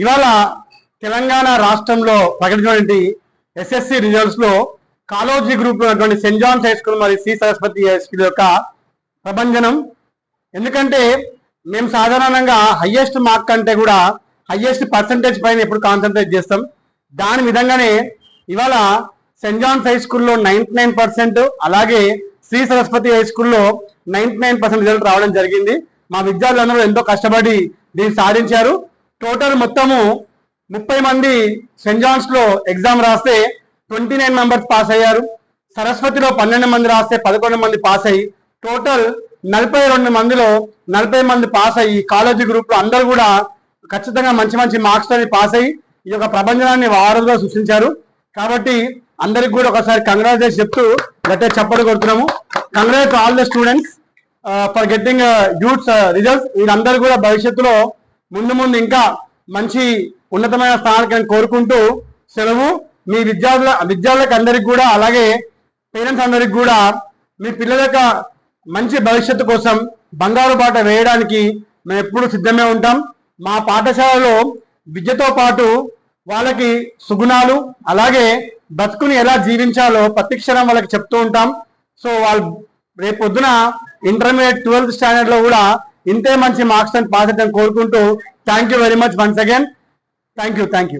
ఇవాళ తెలంగాణ రాష్ట్రంలో ప్రకటించినటువంటి ఎస్ఎస్సి రిజల్ట్స్ లో కాలోజీ గ్రూప్ లో ఉన్నటువంటి సెయింట్ జాన్స్ హై స్కూల్ మరియు శ్రీ సరస్వతి హై స్కూల్ యొక్క ప్రభంజనం. ఎందుకంటే మేము సాధారణంగా హైయెస్ట్ మార్క్ కంటే కూడా హైయెస్ట్ పర్సంటేజ్ పైన ఎప్పుడు కాన్సన్ట్రేట్ చేస్తాం. దాని విధంగానే ఇవాళ సెయింట్ జాన్స్ హై స్కూల్లో 99%, అలాగే శ్రీ సరస్వతి హై స్కూల్లో 99% రిజల్ట్ రావడం జరిగింది. మా విద్యార్థులందరూ ఎంతో కష్టపడి దీన్ని సాధించారు. టోటల్ మొత్తము 30 మంది సెయింట్ జాన్స్ లో ఎగ్జామ్ రాస్తే 29 మెంబర్స్ పాస్ అయ్యారు. సరస్వతిలో 12 మంది రాస్తే 11 మంది పాస్ అయ్యి టోటల్ 42 మందిలో 40 మంది పాస్ అయ్యి కాలేజీ గ్రూప్ లో అందరూ కూడా ఖచ్చితంగా మంచి మంచి మార్క్స్ తో పాస్ అయ్యి ఈ యొక్క ప్రపంచాన్ని వారధిగా సృష్టించారు. కాబట్టి అందరికి కూడా ఒకసారి కంగ్రాచులేషన్ చెప్తూ గట్టిగా చప్పట్లు కొడుతున్నాము. Congrats all the students for getting youths results. వీళ్ళందరూ కూడా భవిష్యత్తులో ముందు ముందు ఇంకా మంచి ఉన్నతమైన స్థానానికి కోరుకుంటూ సెలవు. మీ విద్యార్థులకు అందరికి కూడా, అలాగే పేరెంట్స్ అందరికి కూడా మీ పిల్లల యొక్క మంచి భవిష్యత్తు కోసం బంగారు బాట వేయడానికి మేము ఎప్పుడు సిద్ధమే ఉంటాం. మా పాఠశాలలో విద్యతో పాటు వాళ్ళకి సుగుణాలు, అలాగే బతుకుని ఎలా జీవించాలో ప్రతి క్షణం వాళ్ళకి చెప్తూ ఉంటాం. సో వాళ్ళు రేపు పొద్దున ఇంటర్మీడియట్ 12th స్టాండర్డ్ లో కూడా ఇంతే మంచి మార్క్స్ అని పాస్ అయ్యని కోరుకుంటూ thank you very much once again. Thank you.